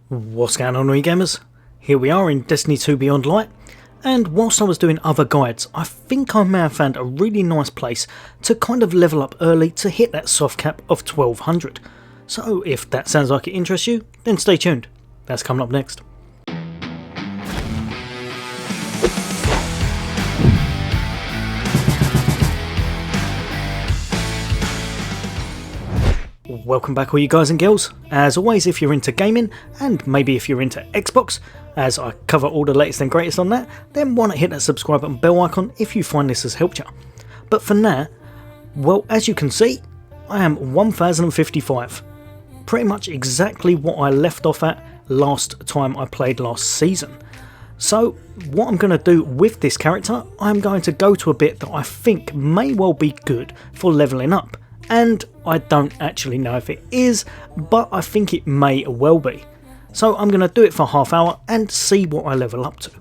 What's going on, all you gamers? Here we are in Destiny 2 Beyond Light, and whilst I was doing other guides, I think I may have found a really nice place to kind of level up early to hit that soft cap of 1200. So if that sounds like it interests you, then stay tuned. That's coming up next. Welcome back, all you guys and girls. As always, if you're into gaming, and maybe if you're into Xbox, as I cover all the latest and greatest on that, then why not hit that subscribe and bell icon if you find this has helped you. But for now, well, as you can see, I am 1055. Pretty much exactly what I left off at last time I played last season. So what I'm going to do with this character, I'm going to go to a bit that I think may well be good for leveling up. And I don't actually know if it is, but I think it may well be. So I'm going to do it for half hour and see what I level up to.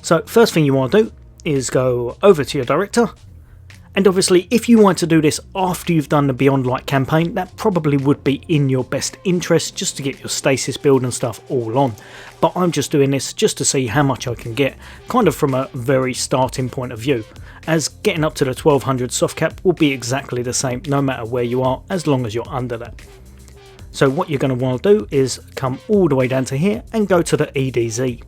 So first thing you want to do is go over to your director. And obviously if you want to do this after you've done the Beyond Light campaign, that probably would be in your best interest just to get your stasis build and stuff all on. But I'm just doing this just to see how much I can get, kind of from a very starting point of view, as getting up to the 1200 soft cap will be exactly the same no matter where you are, as long as you're under that. So what you're going to want to do is come all the way down to here and go to the EDZ.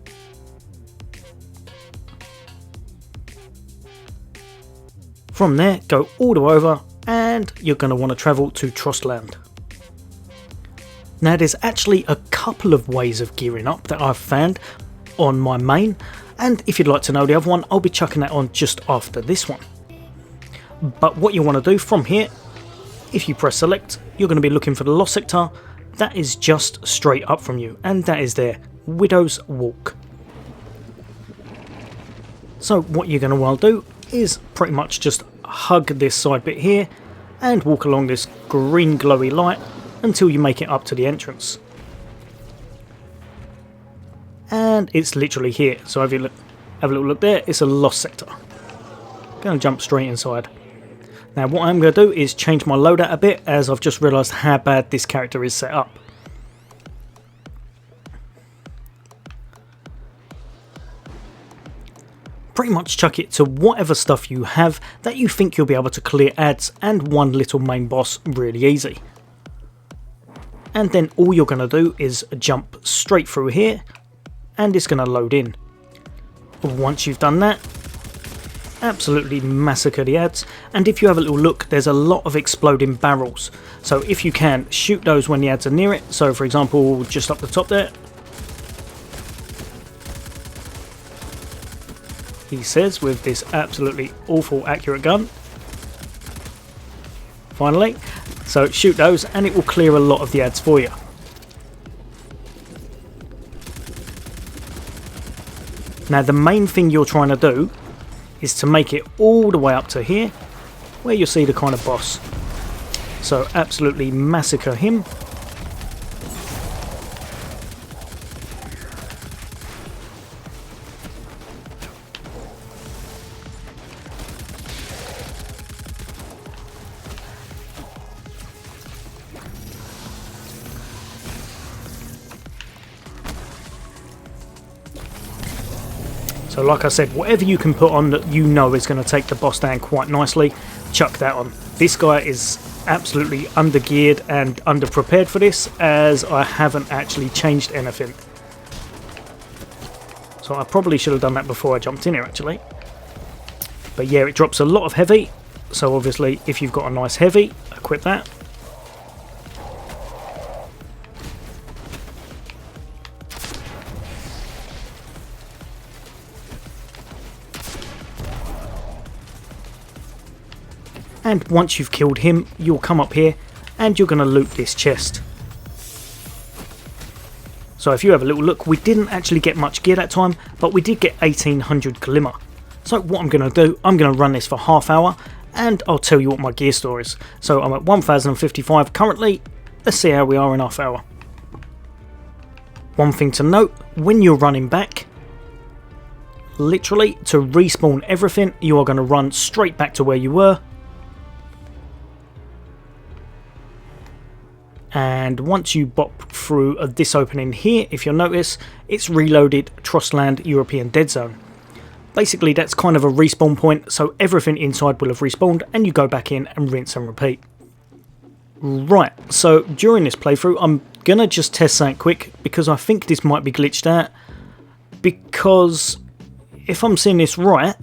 From there, go all the way over and you're going to want to travel to Trostland. Now there's actually a couple of ways of gearing up that I've found on my main, and if you'd like to know the other one, I'll be chucking that on just after this one. But what you want to do from here, if you press select, you're going to be looking for the Lost Sector. That is just straight up from you, and that is there, Widow's Walk. So what you're going to want to do is pretty much just hug this side bit here and walk along this green glowy light until you make it up to the entrance. And it's literally here, so have a little look there, it's a Lost Sector. Gonna jump straight inside. Now what I'm going to do is change my loadout a bit, as I've just realised how bad this character is set up. Pretty much chuck it to whatever stuff you have that you think you'll be able to clear ads and one little main boss really easy. And then all you're going to do is jump straight through here and it's going to load in. Once you've done that, absolutely massacre the ads, and if you have a little look, there's a lot of exploding barrels, so if you can, shoot those when the ads are near it. So for example, just up the top there, he says, with this absolutely awful accurate gun. Finally, so shoot those and it will clear a lot of the ads for you. Now the main thing you're trying to do is to make it all the way up to here where you'll see the kind of boss. So absolutely massacre him. So like I said, whatever you can put on that you know is going to take the boss down quite nicely, chuck that on. This guy is absolutely undergeared and underprepared for this, as I haven't actually changed anything. So I probably should have done that before I jumped in here actually. But yeah, it drops a lot of heavy, so obviously if you've got a nice heavy, equip that. And once you've killed him, you'll come up here and you're going to loot this chest. So if you have a little look, we didn't actually get much gear that time, but we did get 1800 glimmer. So what I'm going to do, I'm going to run this for half hour and I'll tell you what my gear store is. So I'm at 1055 currently. Let's see how we are in half hour. One thing to note, when you're running back, literally to respawn everything, you are going to run straight back to where you were. And once you bop through this opening here. If you'll notice, it's reloaded Trostland European Dead Zone. Basically that's kind of a respawn point, so everything inside will have respawned and you go back in and rinse and repeat. Right, so during this playthrough I'm gonna just test something quick because I think this might be glitched out, because if I'm seeing this right,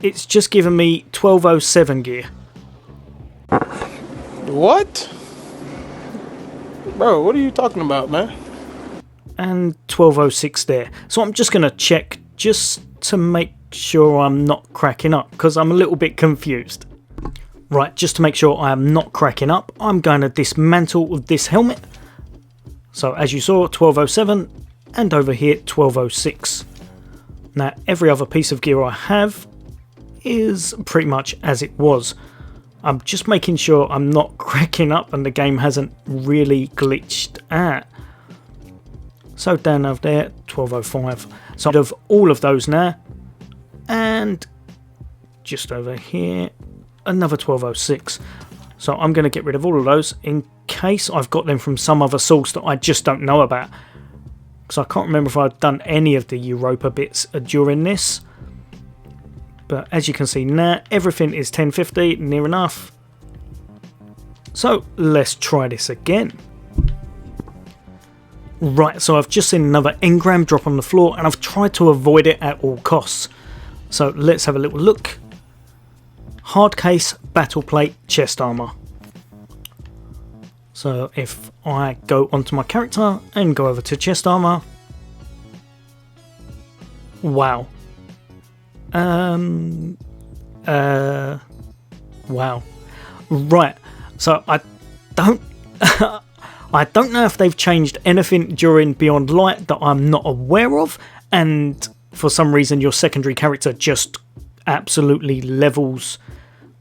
it's just given me 1207 gear. What? Bro, what are you talking about, man? And 1206 there. So I'm just going to check just to make sure I'm not cracking up, because I'm a little bit confused. Right, just to make sure I am not cracking up, I'm going to dismantle this helmet. So as you saw, 1207, and over here 1206. Now every other piece of gear I have is pretty much as it was. I'm just making sure I'm not cracking up and the game hasn't really glitched out. So down over there, 1205. So I have all of those now. And just over here, another 1206. So I'm going to get rid of all of those in case I've got them from some other source that I just don't know about. Because I can't remember if I've done any of the Europa bits during this. But as you can see now, everything is 1050, near enough. So let's try this again. Right, so I've just seen another engram drop on the floor and I've tried to avoid it at all costs. So let's have a little look. Hard case, battle plate, chest armor. So if I go onto my character and go over to chest armor. Wow. Wow. Right, so I don't I don't know if they've changed anything during Beyond Light that I'm not aware of, and for some reason your secondary character just absolutely levels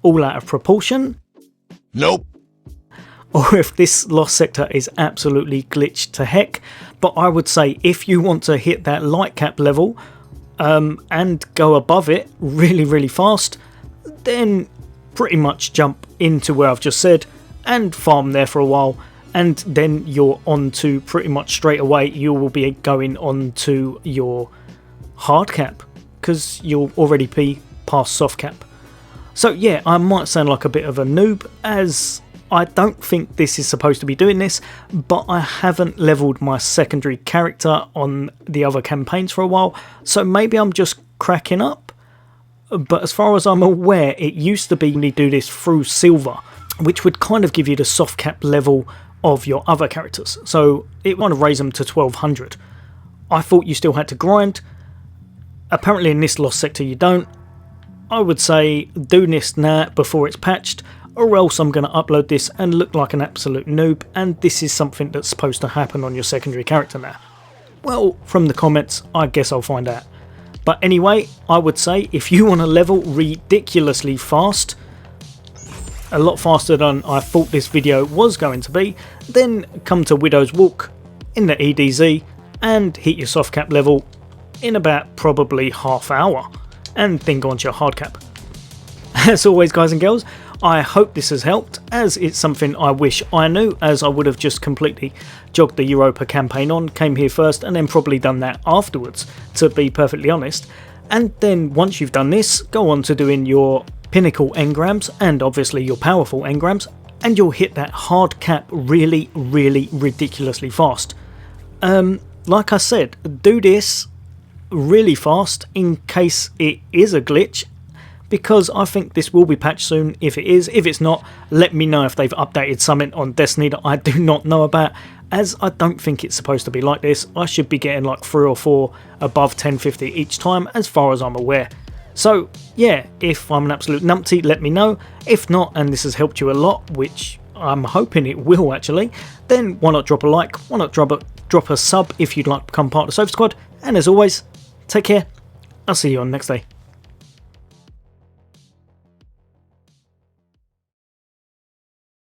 all out of proportion. Nope. Or if this lost sector is absolutely glitched to heck. But I would say if you want to hit that light cap level and go above it really fast, then pretty much jump into where I've just said and farm there for a while, and then you're on to pretty much straight away you will be going on to your hard cap, because you'll already be past soft cap. So yeah, I might sound like a bit of a noob, as I don't think this is supposed to be doing this, but I haven't leveled my secondary character on the other campaigns for a while, so maybe I'm just cracking up. But as far as I'm aware, it used to be you do this through silver, which would kind of give you the soft cap level of your other characters, so it would raise them to 1200. I thought you still had to grind. Apparently in this lost sector you don't. I would say do this now before it's patched, or else I'm going to upload this and look like an absolute noob, and this is something that's supposed to happen on your secondary character now. Well, from the comments I guess I'll find out. But anyway, I would say if you want to level ridiculously fast, a lot faster than I thought this video was going to be, then come to Widow's Walk in the EDZ and hit your soft cap level in about probably half hour, and then go on to your hard cap. As always guys and girls, I hope this has helped, as it's something I wish I knew, as I would have just completely jogged the Europa campaign on, came here first and then probably done that afterwards, to be perfectly honest. And then once you've done this, go on to doing your pinnacle engrams and obviously your powerful engrams, and you'll hit that hard cap really ridiculously fast. Like I said, do this really fast in case it is a glitch, because I think this will be patched soon. If it is, if it's not, let me know if they've updated something on Destiny that I do not know about, as I don't think it's supposed to be like this. I should be getting like 3 or 4 above 1050 each time as far as I'm aware. So yeah, if I'm an absolute numpty, let me know. If not, and this has helped you a lot, which I'm hoping it will actually, then why not drop a like, why not drop a sub if you'd like to become part of the Sofa Squad, and as always, take care, I'll see you on next day.